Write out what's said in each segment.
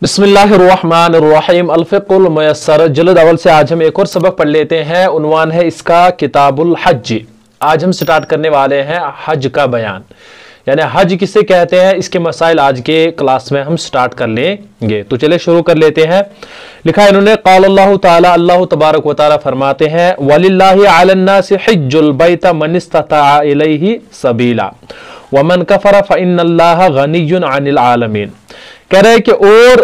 बिस्मिल्लाहिर्रहमानिर्रहीम अल-फ़िक़्हुल मुयस्सर जिल्द अव्वल से आज हम एक और सबक पढ़ लेते हैं। उन्वान है इसका किताबुल हज। आज हम स्टार्ट करने वाले हैं हज का बयान, यानी हज किसे कहते हैं, इसके मसाइल आज के क्लास में हम स्टार्ट कर लेंगे। तो चलिए शुरू कर लेते हैं। लिखा है इन्होंने, क़ाल अल्लाह ताला, अल्लाह तबारक व तआला फरमाते हैं, वलिल्लाहि अलन्नासि हिज्जुल बैत मन इस्तताअ इलैहि सबीला वमन कफ़र फ़इन्नल्लाहा गनिय्युन अनिल आलमीन। कह रहे कि और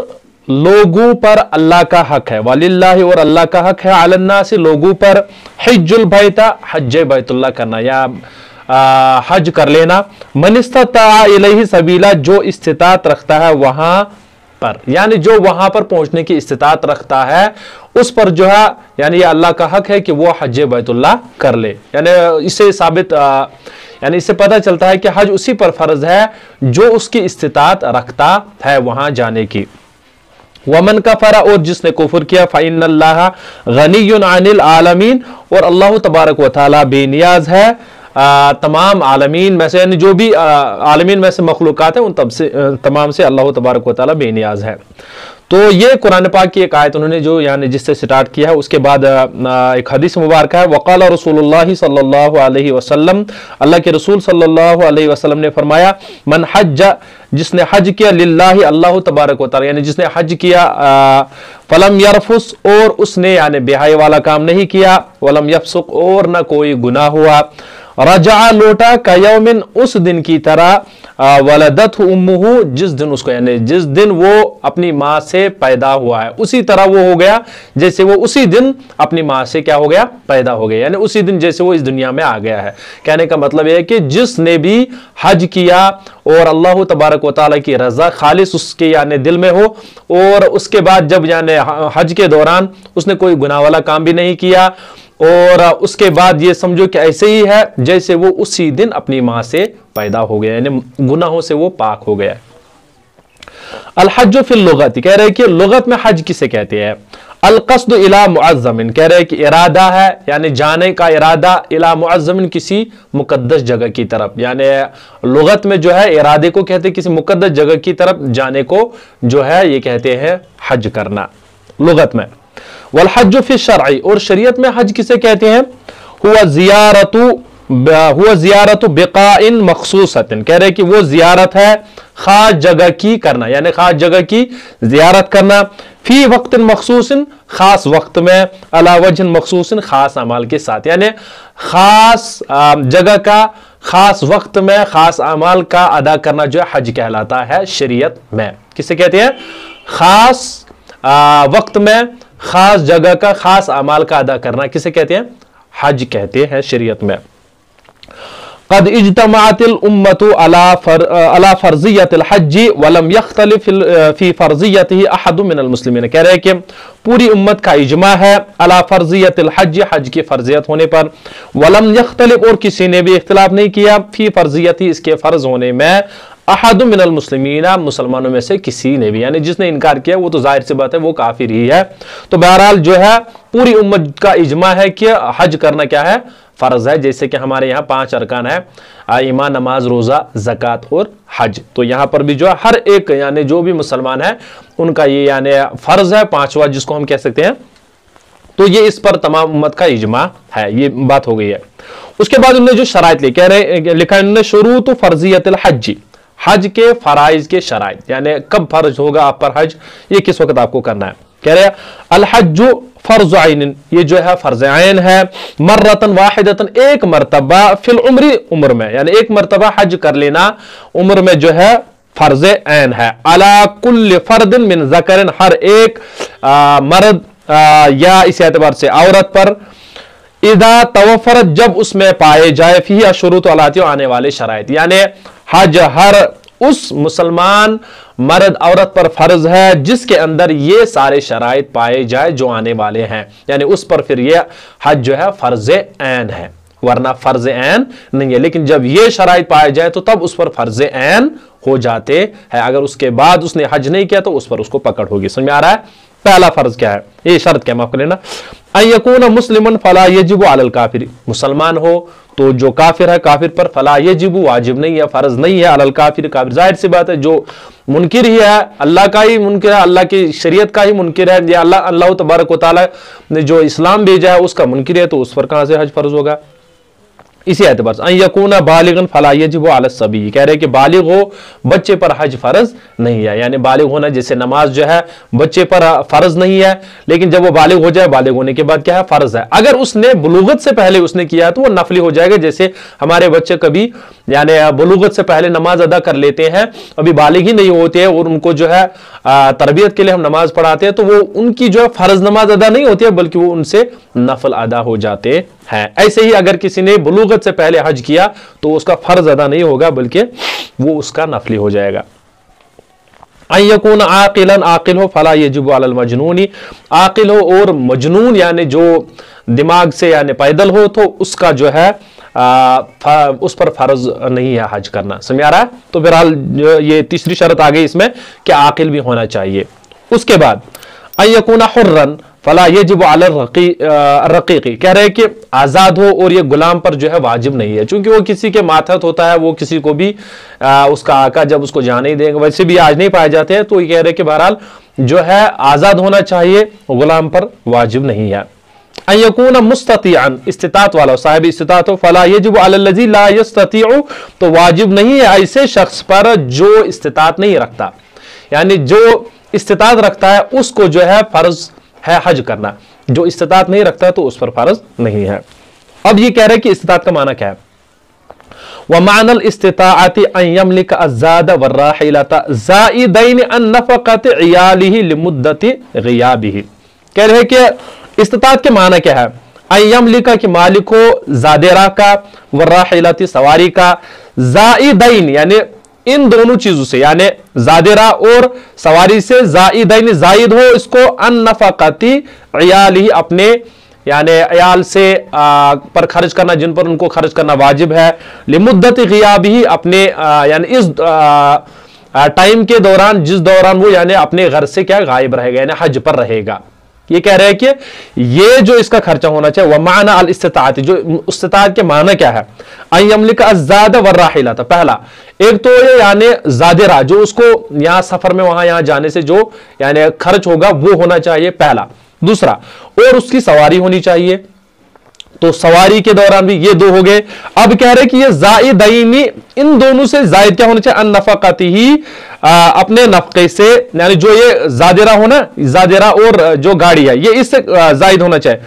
लोगों पर अल्लाह का हक है, वलिल्लाहि और अल्लाह का हक है, अलन्नासि लोगों पर, हिज्जुल बैता हज बैतुल्लाह करना या हज कर लेना, मन इस्तताअ इलैहि सबीला जो इस्तिताअत रखता है वहां पर, यानी जो वहां पर पहुंचने की इस्तिताअत रखता है उस पर जो है, यानी ये अल्लाह का हक है कि वो हज बैतुल्लाह कर ले। यानी इससे साबित यानी इससे पता चलता है कि हज उसी पर फर्ज है जो उसकी इस्तिताअत रखता है वहां जाने की। वमन कफरा और जिसने कुफर किया, फ़इन्नल्लाहा गनिय्युन अनिल आलमीन और अल्लाह तबारक व तआला बेनियाज है तमाम आलमीन में से, यानी जो भी आलमीन में से मखलूकात है उन तमाम से अल्लाह तबारक व तआला बेनियाज है। तो ये कुरान पाक की एक आयत उन्होंने जो यानी जिससे स्टार्ट किया है, उसके बाद एक हदीस मुबारक है, वक़ाल रसूलुल्लाह सल्लल्लाहु अलैहि वसल्लम, अल्लाह के रसूल सल्लल्लाहु अलैहि वसल्लम ने फरमाया, मन हज जिसने हज किया, लिल्लाहि अल्लाह तबारक व तआला, यानी जिसने हज किया, फलम यरफुस और उसने यानी बेहाई वाला काम नहीं किया, वलम यफसुक और न कोई गुनाह हुआ, रजा लौटा कयौमिन उस दिन की तरह, वलदत उम्मुहु जिस दिन उसको यानी जिस दिन वो अपनी माँ से पैदा हुआ है उसी तरह वो हो गया जैसे वो उसी दिन अपनी माँ से क्या हो गया, पैदा हो गया, यानी उसी दिन जैसे वो इस दुनिया में आ गया है। कहने का मतलब यह है कि जिसने भी हज किया और अल्लाह तबारक व तआला की रजा खालिस उसके यानी दिल में हो, और उसके बाद जब यानी हज के दौरान उसने कोई गुनाह वाला काम भी नहीं किया, और उसके बाद ये समझो कि ऐसे ही है जैसे वो उसी दिन अपनी मां से पैदा हो गया, यानी गुनाहों से वो पाक हो गया। अल हज फिल लुगत, कह रहे कि लुगत में हज किसे कहते हैं, अल कस्द इला मुअज़्ज़मिन, कह रहे कि इरादा है यानी जाने का इरादा, इला मुअज़्ज़मिन किसी मुकद्दस जगह की तरफ, यानी लुगत में जो है इरादे को कहते हैं किसी मुकद्दस जगह की तरफ जाने को जो है ये कहते हैं हज करना लुगत में। वल हज फी शरई और शरीयत में हज किसे कहते हैं, हुआ ज़ियारतु बिक़ाइन मख़सूसतिन, कह रहे कि वो ज़ियारत है खास जगह की करना, यानी खास जगह की ज़ियारत करना, फी वक्तिन मख़सूसिन खास वक्त में, अला वजहिन मख़सूसिन खास अमाल के साथ, यानी खास जगह का खास वक्त में खास अमाल का अदा करना जो है हज कहलाता है शरीयत में। किसे कहते हैं, खास वक्त में खास जगह का खास अमाल का अदा करना किसे कहते हैं, हज कहते हैं शरीयत में। कद इज्तमाअतिल उम्मतु अला फर्जियतिल हज्जी वलम यख्तलिफ फी फर्जियतिही अहदुम मिनल मुस्लिमीन, कह रहे हैं कि पूरी उम्मत का इजमा है अला फर्जियतिल हज्ज, हज की फर्जियत होने पर, वलम यख्तलिफ और किसी ने भी इख्तिलाफ नहीं किया, फी फर्जियती इसके फर्ज होने में, अहदुम मिनल मुस्लिमीना मुसलमानों में से किसी ने भी, यानी जिसने इनकार किया वो तो जाहिर सी बात है वो काफिर ही है। तो बहरहाल जो है पूरी उम्मत का इजमा है कि हज करना क्या है, फर्ज है। जैसे कि हमारे यहाँ 5 अरकान है, ईमान, नमाज, रोजा, ज़कात और हज, तो यहाँ पर भी जो है हर एक यानी जो भी मुसलमान है उनका ये यानी फर्ज है 5वां जिसको हम कह सकते हैं। तो ये इस पर तमाम उम्मत का इजमा है, ये बात हो गई है। उसके बाद उन्होंने जो शराइत लिखा इन्होंने शुरूत फर्जियतिल हज्जी, हज के फराइज के शराइत, यानी कब फर्ज होगा आप पर हज, ये किस वक्त आपको करना है। कह रहे अल हज्जु फर्ज ऐन, ये जो है फर्ज ऐन है, मर्रतन वाहिदतन एक मरतबा, फिल उम्री उम्र में, यानी एक मरतबा हज कर लेना उम्र में जो है फर्ज ऐन है, अला कुल्ल फर्दिन मिन ज़करिन हर एक मर्द या इस एतबार से औरत पर, इदा तवफरत जब उसमें पाए जाए, फी अशुरूत अलातियों आने वाले शराइत, यानी हज हर उस मुसलमान मर्द औरत पर फर्ज है जिसके अंदर ये सारे शराइत पाए जाए जो आने वाले हैं, यानी उस पर फिर ये हज जो है फर्ज ऐन है, वरना फर्ज ऐन नहीं है। लेकिन जब ये शराइत पाए जाए तो तब उस पर फर्ज ऐन हो जाते हैं, अगर उसके बाद उसने हज नहीं किया तो उस पर उसको पकड़ होगी। समझ में आ रहा है, पहला फर्ज क्या है, ये शर्त क्या, माफ कर लेना, अयकून मुस्लिमन फला यजिबु अलल काफिर, मुसलमान हो तो जो काफिर है, काफिर पर फला यजिबु वाजिब नहीं है, फर्ज नहीं है, अलल काफिर, काफिर जाहिर सी बात है जो मुनकिर ही है, अल्लाह का ही मुनकिर है, अल्लाह की शरीयत का ही मुनकिर है, या अल्लाह तबारक व तआला ने जो इस्लाम भेजा है उसका मुनकिर है, तो उस पर कहां से हज फर्ज होगा। इसी एतबार से अन यकूना बालिगन फला यजिबु अला सबी, कह रहे कि बालिग हो बच्चे पर हज फर्ज नहीं है, यानी बालिग होना, जैसे नमाज जो है बच्चे पर फर्ज नहीं है, लेकिन जब वो बालिग हो जाए, बालिग होने के बाद क्या है, फर्ज है। अगर उसने बुलूगत से पहले उसने किया तो वो नफली हो जाएगा। जैसे हमारे बच्चे कभी यानी बुलूगत से पहले नमाज अदा कर लेते हैं, अभी बालिग ही नहीं होते हैं, और उनको जो है तरबियत के लिए हम नमाज पढ़ाते हैं, तो वो उनकी जो है फर्ज नमाज अदा नहीं होती है, बल्कि वो उनसे नफल अदा हो जाते हैं। ऐसे ही अगर किसी ने बुलूगत से पहले हज किया तो उसका फर्ज अदा नहीं होगा, बल्कि वो उसका नफली हो जाएगा। अयकून आकिलन, आकिल हो, फला यजिबु अलल मजनूनी, आकिल हो और मजनून यानी जो दिमाग से यानी पैदल हो, तो उसका जो है उस पर फर्ज नहीं है हज करना। समझ आ रहा है। तो बहरहाल ये तीसरी शर्त आ गई इसमें कि आकिल भी होना चाहिए। उसके बाद अयकूना हुर्रन फला यजिबु अलल रकीकी, कह रहे कि आजाद हो और ये गुलाम पर जो है वाजिब नहीं है, चूंकि वो किसी के मातहत होता है, वो किसी को भी उसका आका जब उसको जाने ही देंगे, वैसे भी आज नहीं पाए जाते हैं, तो ये कह रहे कि बहरहाल जो है आजाद होना चाहिए, गुलाम पर वाजिब नहीं है। अयकून मुस्ततिअन, इस्तिताअत वाला, साहिब इस्तिताअत हो, फला यजिबु अलल्लज़ी ला यस्ततिअ, तो वाजिब नहीं है ऐसे शख्स पर जो इस्तिताअत नहीं रखता, यानी जो इस्तिताअत रखता है उसको जो है फर्ज है हज करना, जो इस्तिताअत नहीं रखता है तो उस पर फर्ज नहीं है। अब ये कह रहे हैं कि इस्तिताअत का माना क्या है। वमानल इस्तिताअति अन यमलिक अज़्ज़ाद वर्राहिलता ज़ाइदैन अन नफ़क़त इयालिही लिमुद्दति ग़ियाबिही, कह रहे हैं कि इस्तिताअत के माना क्या है। अन यमलिका कि मालिक हो ज़ादेरा का, वर्राहिलती सवारी का, ज़ाइदैन यानी इन दोनों चीजों से, यानी जादेरा और सवारी से, जाइदैन जायद हो इसको, अन नफाकती इयाली अपने यानी अयाल से पर खर्च करना, जिन पर उनको खर्च करना वाजिब है, लिमुद्दत ग़ियाबिही अपने यानी इस टाइम के दौरान जिस दौरान वो यानी अपने घर से क्या गायब रहेगा, यानी हज पर रहेगा। ये कह रहे हैं कि ये जो इसका खर्चा होना चाहिए। वह माना अल इस्तिताअत, जो इस्तिताअत के माना क्या है। अन यमलिक अज़्ज़ाद वर्राहिलता, पहला एक तो ये यानी जादेरा, जो उसको यहां सफर में वहां यहां जाने से जो यानी खर्च होगा वो होना चाहिए, पहला। दूसरा, और उसकी सवारी होनी चाहिए, तो सवारी के दौरान भी, ये दो हो गए। अब कह रहे कि ये ज़ाइदैनी, इन दोनों से जायद क्या होना चाहिए, अन नफ़क़तिही अपने नफ़क़े से, यानी जो ये जादेरा होना, जादेरा और जो गाड़ी है ये इससे जायद होना चाहिए।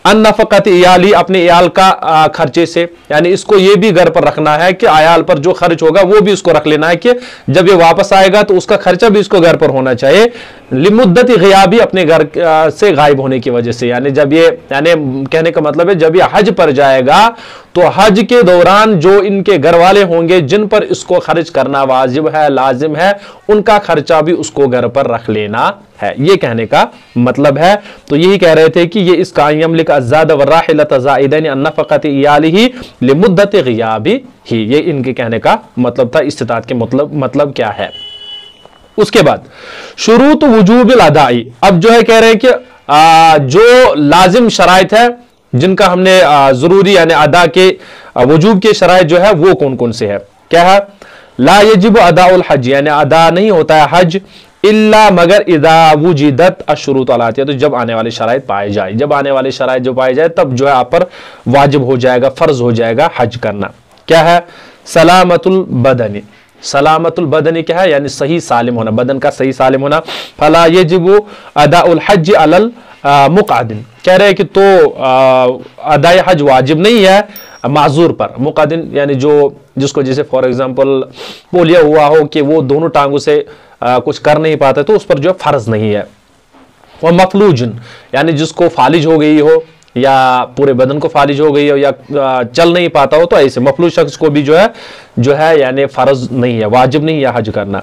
अन नफ़क़त इयाली अपने इयाल का खर्चे से, यानी इसको ये भी घर पर रखना है कि आयाल पर जो खर्च होगा वो भी उसको रख लेना है कि जब ये वापस आएगा तो उसका खर्चा भी इसको घर पर होना चाहिए। लिमुद्दत ग़ियाबी अपने घर से गायब होने की वजह से, यानी जब ये, यानी कहने का मतलब है जब ये हज पर जाएगा तो हज के दौरान जो इनके घर वाले होंगे जिन पर इसको खर्च करना वाजिब है, लाजिम है, उनका खर्चा भी उसको घर पर रख लेना है, ये कहने का मतलब है। तो यही कह रहे थे कि ये इसका यमलिक अज़्ज़ाद वर्राहिलता ज़ाइदैन अन नफ़क़त इयालिही लिमुद्दत ग़ियाबिही, ये इनके कहने का मतलब था। इस्तिताअत के मतलब क्या है। उसके बाद शुरूत वुजूबिल अदाई, अब जो है कह रहे हैं कि जो लाजिम शराइत है जिनका हमने जरूरी यानी अदा के वजूब के शराइत जो है वो कौन कौन से है। क्या है, ला यजिब अदाउल हज, यानी अदा नहीं होता है हज इल्ला मगर इदा वुजिदत अशुरूत अलाती है, तो जब आने वाले शराइत पाए जाए, जब आने वाले शराइत जो पाए जाए तब जो है आप पर वाजिब हो जाएगा, फर्ज हो जाएगा हज करना। क्या है, सलामतुल बदनी, सलामतुल बदनी क्या है, यानी सही सालिम होना, बदन का सही सालिम होना। फला यजिबु अदाउल हज अलल मुक़ादिन, कह रहे हैं कि तो अदाए हज वाजिब नहीं है माजूर पर। मुक़ादिन यानी जो जिसको जैसे फॉर एग्जांपल पोलियो हुआ हो कि वो दोनों टांगों से कुछ कर नहीं पाता, तो उस पर जो है फर्ज नहीं है। वह मफलूजन यानी जिसको फालिज हो गई हो या पूरे बदन को फालिज हो गई हो या चल नहीं पाता हो, तो ऐसे मफलूज शख्स को भी जो है यानी फर्ज नहीं है, वाजिब नहीं है हज करना।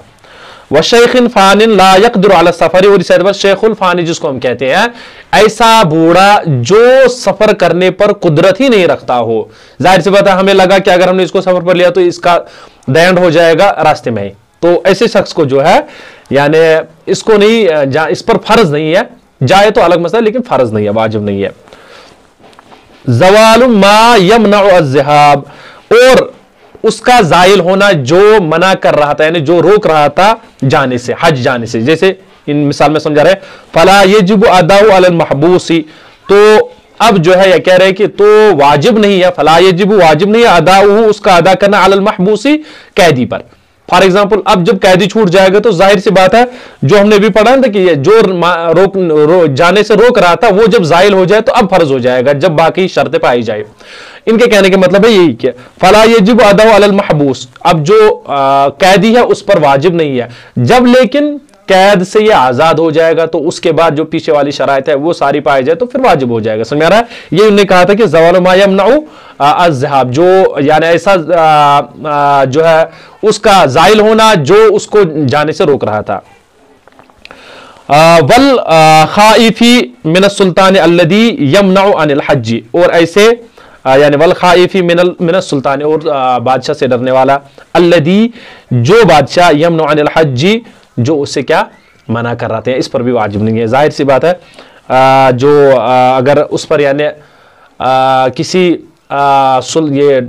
व शेखिन फानिन ला यक़दिरु अला सफरी, और इस पर शेखुल फानी जिसको हम कहते हैं, ऐसा बूढ़ा जो सफर करने पर कुदरत ही नहीं रखता हो। जाहिर सी बात है, हमें लगा कि अगर हमने इसको सफर पर लिया तो इसका दैंड हो जाएगा रास्ते में ही, तो ऐसे शख्स को जो है यानी इसको नहीं, इस पर फर्ज नहीं है, जाए तो अलग मसला, लेकिन फर्ज नहीं है, वाजिब नहीं है। ज़वालु मा यमनउ अज़्ज़हाब, और उसका जायल होना जो मना कर रहा था, यानी जो रोक रहा था जाने से, हज जाने से। जैसे इन मिसाल में समझा रहे, फला यजिबु अदाउ अलल महबूसी, तो अब जो है यह कह रहे हैं कि तो वाजिब नहीं है, फला यजिबु वाजिब नहीं है, अदाउ उसका अदा करना अलल महबूसी कैदी पर। फॉर एग्जाम्पल अब जब कैदी छूट जाएगा तो जाहिर सी बात है, जो हमने भी पढ़ा था कि ये जो जाने से रोक रहा था वो जब जायल हो जाए तो अब फर्ज हो जाएगा, जब बाकी शर्तें पाई जाए। इनके कहने के मतलब है यही कि फला यजिबु अदाउ अलल महबूस, अब जो कैदी है उस पर वाजिब नहीं है, जब लेकिन कैद से ये आजाद हो जाएगा तो उसके बाद जो पीछे वाली शराइत है वो सारी पाई जाए तो फिर वाजिब हो जाएगा। समझ आ रहा है? ये उन्होंने कहा था कि ज़वालु मा यमनउ अज़्ज़हाब, जो यानी ऐसा जो है उसका जायल होना जो उसको जाने से रोक रहा था। वल खाइफी मिन सुल्तान अल्लदी यमनउ अनिल हज्जी, और ऐसे यानी वल खाइफी मिन सुल्तान, और बादशाह से डरने वाला, अल्लदी जो बादशाह, यमनउ अनिल हज्जी जो उससे क्या मना कर रहे थे, इस पर भी वाजिब नहीं है। जाहिर सी बात है जो अगर उस पर यानी किसी ये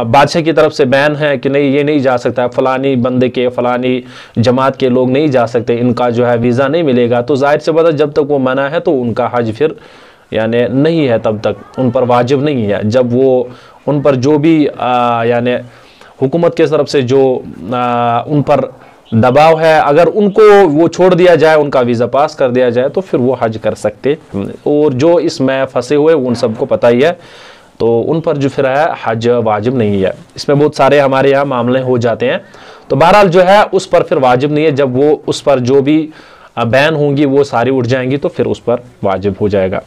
बादशाह की तरफ से बैन है कि नहीं ये नहीं जा सकता, फलानी बंदे के फलानी जमात के लोग नहीं जा सकते, इनका जो है वीज़ा नहीं मिलेगा, तो जाहिर सी बात है जब तक वो मना है तो उनका हज फिर यानी नहीं है, तब तक उन पर वाजिब नहीं है। जब वो उन पर जो भी यानी हुकूमत की तरफ से जो उन पर दबाव है, अगर उनको वो छोड़ दिया जाए, उनका वीज़ा पास कर दिया जाए तो फिर वो हज कर सकते। और जो इसमें फंसे हुए उन सबको पता ही है, तो उन पर जो फिर है हज वाजिब नहीं है। इसमें बहुत सारे हमारे यहाँ मामले हो जाते हैं, तो बहरहाल जो है उस पर फिर वाजिब नहीं है। जब वो उस पर जो भी बैन होंगी वो सारी उठ जाएंगी तो फिर उस पर वाजिब हो जाएगा।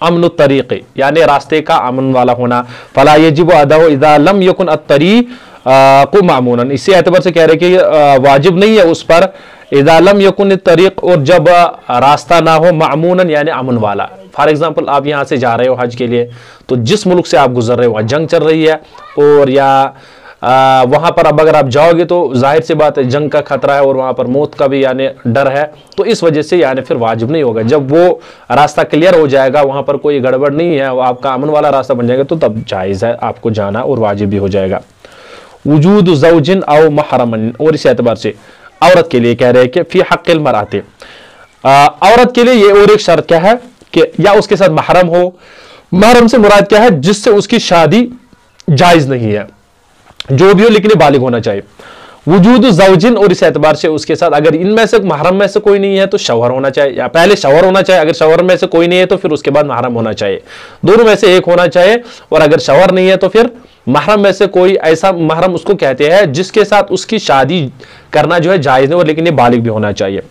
अमन तरीक़े, यानी रास्ते का अमन वाला होना, फला यजिबु अदाउ इज़ा लम यकुन अत्तरीक़ को मामूनन, इसी एतबार से कह रहे कि वाजिब नहीं है उस पर, इज़ा लम यकुन तरीक़, और जब रास्ता ना हो मामूनन यानी अमन वाला। फॉर एग्जांपल आप यहाँ से जा रहे हो हज के लिए, तो जिस मुल्क से आप गुजर रहे हो वहाँ जंग चल रही है, और या वहाँ पर अब अगर आप जाओगे तो जाहिर सी बात है जंग का खतरा है और वहाँ पर मौत का भी यानी डर है, तो इस वजह से यानी फिर वाजिब नहीं होगा। जब वो रास्ता क्लियर हो जाएगा, वहाँ पर कोई गड़बड़ नहीं है, वो आपका अमन वाला रास्ता बन जाएगा, तो तब जायज़ है आपको जाना और वाजिब भी हो जाएगा। वजूद ज़ौजिन औ महरमन, और इस एतबार से औरत के लिए कह रहे हैं कि फी हक़्क़िल मरअति, औरत के लिए ये और एक शर्त क्या है कि या उसके साथ महरम हो। महरम से मुराद क्या है? जिससे उसकी शादी जायज़ नहीं है, जो भी हो लेकिन बालिग होना चाहिए। वजूद ज़ौजिन, और इस एतबार से उसके साथ अगर इनमें से महरम में से कोई नहीं है तो शौहर होना चाहिए, या पहले शौहर होना चाहिए, अगर शौहर में से कोई नहीं है तो फिर उसके बाद महरम होना चाहिए, दोनों में से एक होना चाहिए। और अगर शौहर नहीं है तो फिर महरम में से कोई ऐसा महरम उसको कहते हैं जिसके साथ उसकी शादी करना जो है जायज़ है, और लेकिन ये बालिग भी होना चाहिए।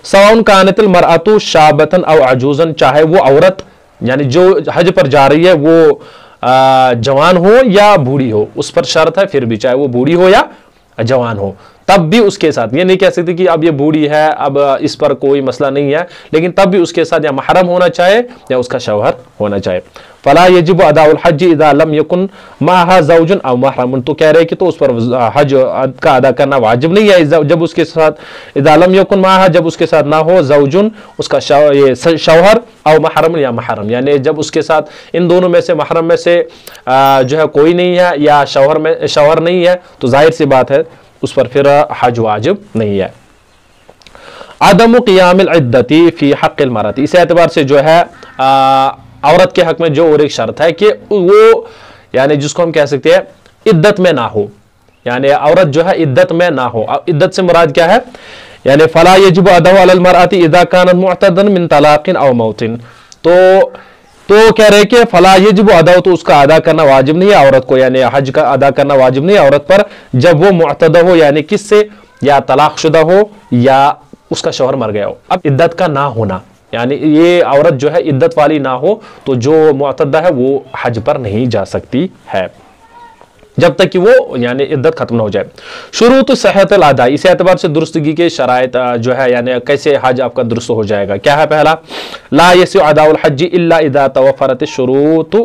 सवाउन कानतिल मरअतु शाबतन औ अजूजन, चाहे वो औरत यानी जो हज पर जा रही है वो जवान हो या बूढ़ी हो, उस पर शर्त है फिर भी, चाहे वो बूढ़ी हो या जवान हो, तब भी उसके साथ ये नहीं कह सकते कि अब ये बूढ़ी है अब इस पर कोई मसला नहीं है, लेकिन तब भी उसके साथ या महरम होना चाहिए या उसका शौहर होना चाहिए। फला यजिबु अदाउल हज इज़ा लम यकुन माहा ज़ौजुन औ महरमुन, तो कह रहे हैं कि तो उस पर हज का अदा करना वाजिब नहीं है जब उसके साथ इज़ा लम यकुन माहा, जब उसके साथ ना हो ज़ौजुन उसका शौहर औ महरम या महरम, यानी जब उसके साथ इन दोनों में से महरम में से जो है कोई नहीं है या शौहर नहीं है, तो जाहिर सी बात है उस पर फिर हज वाजिब नहीं है। अदम क़ियामिल इद्दती फी हक़्क़िल मरअति, इस एतबार से जो है औरत के हक में जो और एक शर्त है कि वो यानी जिसको हम कह सकते हैं इद्दत में ना हो, यानी औरत जो है इद्दत में ना हो। इद्दत से मुराद क्या है? यानी फला यजिबु अदाउ अलल मरअति इज़ा कानत मुअतदन मिन तलाक़िन औ मौतिन, तो कह रहे कि फला यजिबु अदाउ, तो उसका अदा करना वाजिब नहीं है औरत को, यानी हज का अदा करना वाजिब नहीं है औरत पर जब वो मुअतदा हो, यानी किससे, या तलाक़शुदा हो या उसका शौहर मर गया हो। अब इद्दत का ना होना यानी ये औरत जो है इद्दत वाली ना हो, तो जो मुअतदा है वो हज पर नहीं जा सकती है जब तक कि वो यानी इद्दत खत्म ना हो जाए। शुरूत सेहतल अदा, इस एतबार से दुरुस्तगी के शराइत जो है यानी कैसे हज आपका दुरुस्त हो जाएगा। क्या है? पहला, ला यसिउ अदाउल हज इल्ला इज़ा तवफ़रत शुरूत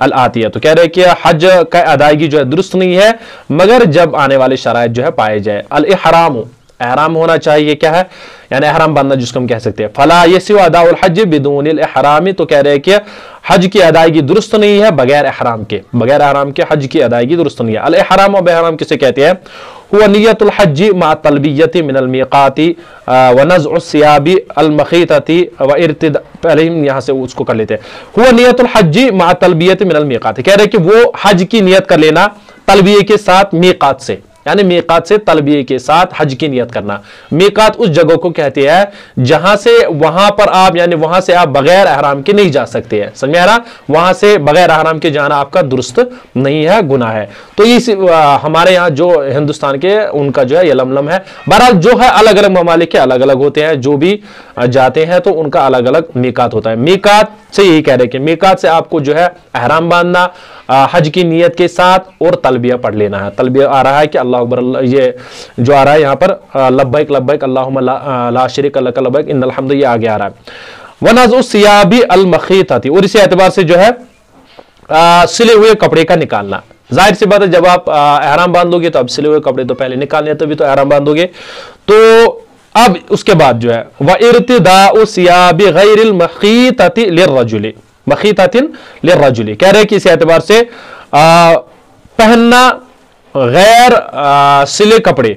अल आतिया, तो कह रहे हैं कि हज का अदायगी जो है दुरुस्त नहीं है मगर जब आने वाले शराइत जो है पाए जाए। अल इहराम, एहराम होना चाहिए। क्या है? यानी एहराम बांधना जिसको हम कह सकते हैं। फला यसिउ अदाउल हज बिदूनिल इहरामी, तो कह रहे हैं कि हज की अदायगी दुरुस्त नहीं है बगैर एहराम के, बगैर एहराम के हज की अदायगी दुरुस्त नहीं है। अल इहराम और एहराम किसे कहते हैं? हुवा नियतुल हज मा तलबियति मिनल मीकाती व नज़्उ सियाबी अल मखीतती व इर्तिदा, पहले हम यहां से उसको कर लेते हैं। हुवा नियतुल हज मा तलबियति मिनल मीकाती, कह रहे हैं कि वो हज की नियत कर लेना तलबिये के साथ, मीकात से, यानी मीकात से तलबिये के साथ हज की नियत करना। मीकात उस जगह को कहते हैं जहां से वहां पर आप, यानी वहां से आप बगैर एहराम के नहीं जा सकते हैं, समझ में आ रहा? वहां से बगैर एहराम के जाना आपका दुरुस्त नहीं है, गुनाह है। तो इस हमारे यहाँ जो हिंदुस्तान के उनका जो है ये लमलम है। बहरहाल जो है अलग अलग ममालिक के अलग अलग होते हैं, जो भी जाते हैं तो उनका अलग अलग मीकात होता है। मीकात से यही कह रहे हैं कि मीकात से आपको जो है एहराम बांधना हज की नियत के साथ और तलबिया पढ़ लेना है। तलबिया आ रहा है कि अल्लाह अकबर, ये जो आ रहा है यहाँ पर लब्बैक लब्बैक अल्लाहुम्मा ला शरीका लक लब्बैक इन्नल हम्द, ये आगे आ रहा है। वनज़्उ सियाबी अल मखीतती, और इसी एतबार से जो है सिले हुए कपड़े का निकालना। जाहिर सी बात है जब आप एहराम बांधोगे तो अब सिले हुए कपड़े तो पहले निकालने, तभी तो एहराम बांधोगे। तो अब उसके बाद जो है व इर्तिदाउ सियाबी गैरिल मखीतती लिर्रजुली, मखीततिन लिर्रजुली, कह रहे हैं कि इस एतबार से पहनना गैर सिले कपड़े,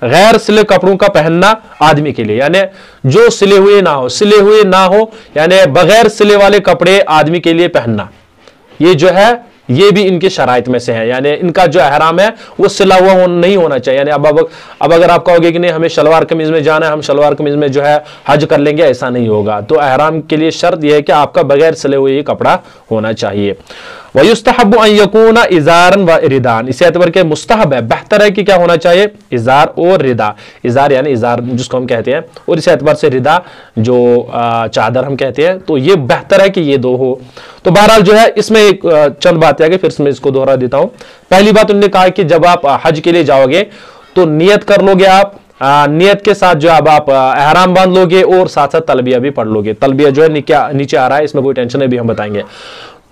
गैर सिले कपड़ों का पहनना आदमी के लिए, यानी जो सिले हुए ना हो, सिले हुए ना हो यानी बगैर सिले वाले कपड़े आदमी के लिए पहनना, ये जो है ये भी इनके शराइत में से है। यानी इनका जो एहराम है वो सिला हुआ नहीं होना चाहिए। यानी अब अगर आप कहोगे कि नहीं हमें शलवार कमीज में जाना है, हम शलवार कमीज में जो है हज कर लेंगे, ऐसा नहीं होगा। तो एहराम के लिए शर्त यह है कि आपका बगैर सिले हुए कपड़ा होना चाहिए। वयुस्तहब्बु अन यकूना इजारन व रिदान, इस एतबार के मुस्तहब है, बेहतर है कि क्या होना चाहिए? इजार और रिदा। इजार यानी इजार जिसको हम कहते हैं, और इस एतबार से रिदा जो चादर हम कहते हैं, तो ये बेहतर है कि ये दो हो। तो बहरहाल जो है इसमें एक चंद बातें आ गई, फिर मैं इसको दोहरा देता हूं। पहली बात उन्होंने कहा कि जब आप हज के लिए जाओगे तो नियत कर लोगे आप, नियत के साथ जो अब आप एहराम बांध लोगे और साथ साथ तलबिया भी पढ़ लोगे। तलबिया जो है नीचे आ रहा है, इसमें कोई टेंशन नहीं, भी हम बताएंगे।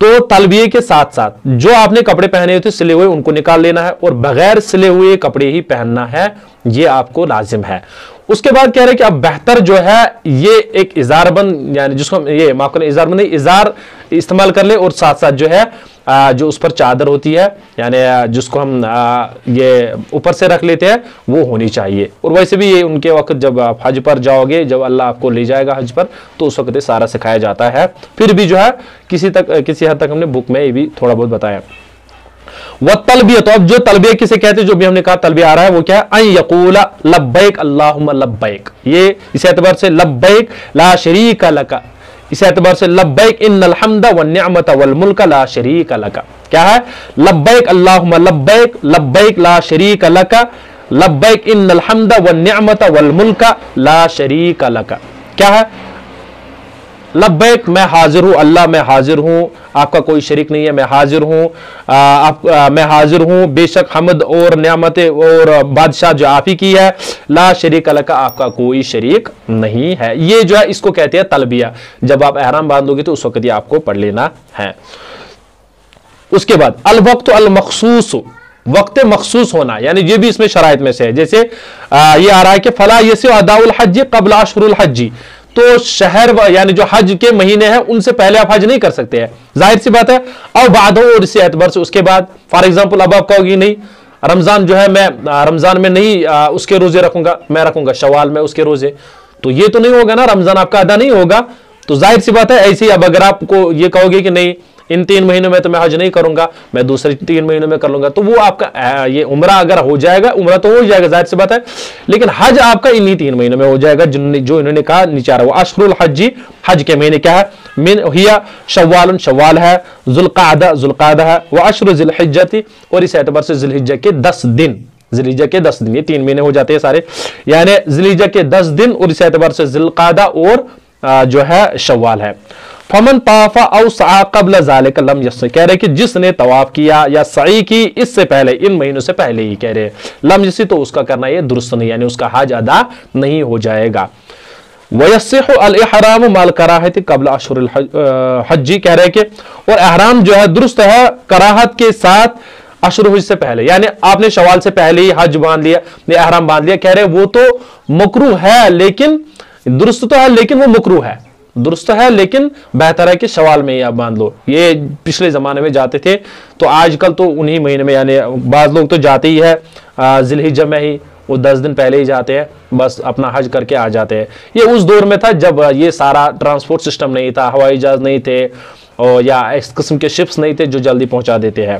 तो तलबिये के साथ साथ जो आपने कपड़े पहने हुए थे सिले हुए, उनको निकाल लेना है और बगैर सिले हुए कपड़े ही पहनना है, ये आपको लाजिम है। उसके बाद कह रहे हैं कि अब बेहतर जो है ये एक इजारबंद, यानी जिसको ये माफ करें इजारबंद नहीं, इजार इस्तेमाल कर ले और साथ साथ जो है जो उस पर चादर होती है, यानी जिसको हम ये ऊपर से रख लेते हैं, वो होनी चाहिए। और वैसे भी ये उनके वक्त जब आप हज पर जाओगे, जब अल्लाह आपको ले जाएगा हज पर, तो उस वक्त ये सारा सिखाया जाता है। फिर भी जो है किसी हद तक हमने बुक में ये भी थोड़ा बहुत बताया। वह तलबिया, तो अब जो तलबिया किसे कहते हैं, जो भी हमने कहा तलबिया आ रहा है वो क्या है? अन यकूला लब्बैक अल्लाहुम्मा लब्बैक, ये इस एतबार से लब्बैक ला शरीका लका, इस एतबार से लब्बैक इन्नल हम्द व निअमत वल मुल्क ला शरीका लका। क्या है? लब्बैक अल्लाहुम्मा लब्बैक, लब्बैक ला शरीका लका, लब्बैक इन्नल हम्द व निअमत वल मुल्क ला शरीका लका। क्या है? लब्बैक, मैं हाजिर हूं अल्लाह, मैं हाजिर हूं, आपका कोई शरीक नहीं है, मैं हाजिर हूं, मैं हाजिर हूं, बेशक हमद और नियामतें और बादशाह जो आप ही की है, ला शरीक लका, आपका कोई शरीक नहीं है। ये जो है इसको कहते हैं तलबिया। जब आप एहराम बांधोगे तो उस वक्त ये आपको पढ़ लेना है। उसके बाद अल वक्त अल मखसूस, वक्त मखसूस होना, यानी ये भी इसमें शराइत में से है। जैसे ये आ रहा है कि फला यसिउ अदाउल हज कबल अशहुरुल हज, तो शहर यानी जो हज के महीने हैं उनसे पहले आप हज नहीं कर सकते हैं, जाहिर सी बात है। अब बाद हो और इसी एतबार से उसके बाद, फॉर एग्जांपल अब आप कहोगी नहीं रमजान जो है मैं रमजान में नहीं उसके रोजे रखूंगा, मैं रखूंगा शवाल में उसके रोजे, तो ये तो नहीं होगा ना, रमजान आपका अदा नहीं होगा। तो जाहिर सी बात है ऐसे ही अब अगर आपको ये कहोगे कि नहीं इन 3 महीनों में तो मैं हज नहीं करूंगा, मैं दूसरे 3 महीनों में कर लूंगा, तो वो आपका ये उम्रा अगर हो जाएगा, उम्रा तो हो जाएगा जाहिर सी बात है, लेकिन हज आपका इन्हीं 3 महीनों में हो जाएगा जो इन्होंने कहा नीचे आ रहा है। वो अशहुरुल हज, हज के महीने क्या है? मिन हिया शव्वाल, शव्वाल है, जुल्कादा, जुल्कादा है, व अशरु जिलहिज्जती, और इस एतबार से जिलहिज्जा के 10 दिन, जिलहिज्जा के 10 दिन, ये 3 महीने हो जाते हैं सारे, यानी जिलहिज्जा के 10 दिन और इस एतबार से जिलकादा और जो है शव्वाल है। फमन ताफा औ सआ क़ब्ल ज़ालिका लम यस्स, कह रहे कि जिसने तवाफ किया या सई की इससे पहले, इन महीनों से पहले ही, कह रहे लम यस्स, तो उसका करना ये दुरुस्त नहीं, यानी उसका हज अदा नहीं हो जाएगा। वयस्सिहु अल इहराम माल कराहत क़ब्ल अशहुरिल हज, कह रहे कि और एहराम जो है दुरुस्त है कराहत के साथ अशुर हुज से पहले, यानी आपने शवाल से पहले ही हज बांध लिया, एहराम बांध लिया, कह रहे वो तो मकरूह है, लेकिन दुरुस्त तो है लेकिन वो मकरूह है, दुरुस्त है लेकिन बेहतर है कि शवाल में ही आप बांध लो। ये पिछले जमाने में जाते थे, तो आजकल तो उन्हीं महीने में, यानी बाज लोग तो जाते ही है जिलहिज्जा में ही, वो 10 दिन पहले ही जाते हैं, बस अपना हज करके आ जाते हैं। ये उस दौर में था जब ये सारा ट्रांसपोर्ट सिस्टम नहीं था, हवाई जहाज नहीं थे, और या इस किस्म के शिप्स नहीं थे जो जल्दी पहुंचा देते हैं,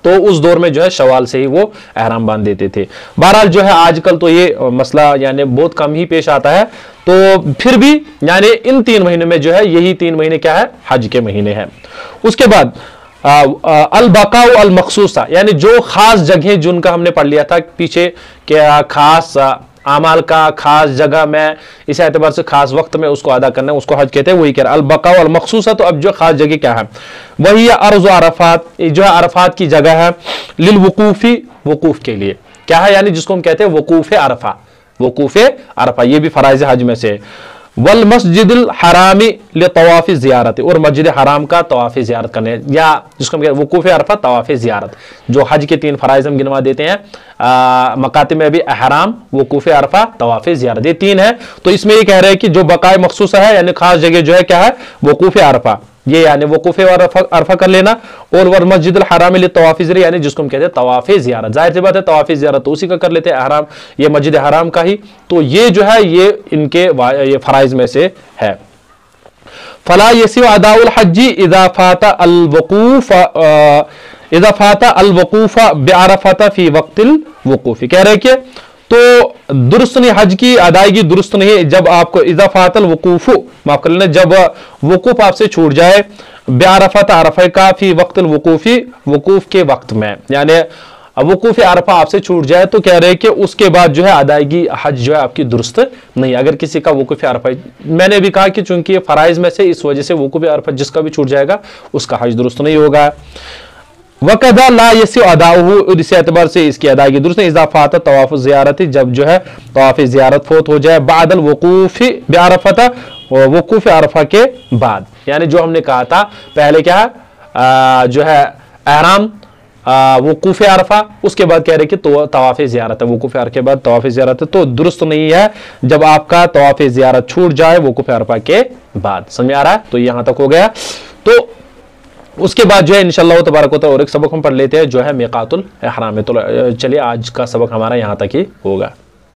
तो उस दौर में जो है शवाल से ही वो एहराम बांध देते थे। बहरहाल जो है आजकल तो ये मसला यानी बहुत कम ही पेश आता है, तो फिर भी यानी इन 3 महीने में जो है यही 3 महीने क्या है, हज के महीने हैं। उसके बाद अल बका अल मखसूसा, यानी जो खास जगह जिनका हमने पढ़ लिया था पीछे, क्या खास आमाल का खास जगह में इस एतबार से खास वक्त में उसको अदा करना है, उसको हज कहते हैं। वही कह रहा अल बका अल मखसूसा, तो अब जो खास जगह क्या है, वही अर्ज़ अरफात, जो है अरफात की जगह है, लिल वकूफी, वकूफ के लिए क्या है, यानी जिसको हम कहते हैं वकूफ अरफा, वकूफ अरफा, ये भी फराइज हज में से। वल मस्जिदुल हरामी ले तवाफ़ी ज़ियारत, और मस्जिद हराम का तवाफ़ी ज़ियारत करने, या जिसको हम कहते हैं वकूफ़ अरफा तवाफ़ी ज़ियारत, जो हज के 3 फराइज़ हम गिनवा देते हैं मकातिब में भी, अहराम, वकूफ़ अरफा, तवाफ़ी ज़ियारत, ये 3 है। तो इसमें ये कह रहे हैं कि जो बकाए मखसूस है, यानी खास जगह जो है क्या है, वकूफ़ अरफा, ये यानी वकूफ़ अरफा कर लेना, और वर मस्जिदुल हराम ले तवाफ़ी ज़ियारत, यानी जिसको हम कहते हैं तवाफ़ी ज़ियारत। जाहिर सी बात है तवाफ़ी ज़ियारत तो उसी का कर लेते हैं, अहराम ये मस्जिद हराम का ही, तो ये जो है ये इनके ये फराइज में से है। फला यसिउ अदाउल हज्जी इज़ा फाता अल वकूफ़ा बिअरफ़ा फी वक्तिल वकूफ़ी, कह रहे कि तो दुरुस्त नहीं, हज की अदायगी दुरुस्त नहीं जब आपको इज़ाफ़ातल वकूफ़ु, माफ कर लेना, जब वकूफ आपसे छूट जाए, बिअरफ़ा अरफ़ा का फी वक्तिल वकूफ़ी, वकूफ के वक्त में, यानी वकूफ अरफा आपसे छूट जाए, तो कह रहे हैं कि उसके बाद जो है अदायगी हज जो है आपकी दुरुस्त नहीं। अगर किसी का वकूफ अरफा, मैंने भी कहा कि चूंकि फराइज में से, इस वजह से वकूफ अरफा जिसका भी छूट जाएगा उसका हज दुरुस्त नहीं होगा। वकदा ला यसिउ अदाउहु, इस एतबार से इसकी अदायगी दुरुस्त नहीं, इज़ाफ़ात तवाफ़ ज़ियारत, जब जो है तवाफ़ ज़ियारत फोत हो जाए, बादल वकूफ़ बिअरफ़ा, वकूफ अरफा के बाद, यानी जो हमने कहा था पहले क्या है जो है अहराम, वकूफ अरफा, उसके बाद कह रहे कि तो तवाफ़ ज़ियारत है, वकूफ अरफा के बाद तवाफ़ ज़ियारत है, तो दुरुस्त नहीं है जब आपका तवाफ़ ज़ियारत छूट जाए वकूफ अरफा के बाद। समझ आ रहा है? तो यहां तक हो गया। तो उसके बाद जो है इंशाअल्लाह तबारक व तआला और एक सबक हम पढ़ लेते हैं जो है मीक़ातुल इहराम। तो चलिए आज का सबक हमारा यहां तक ही होगा।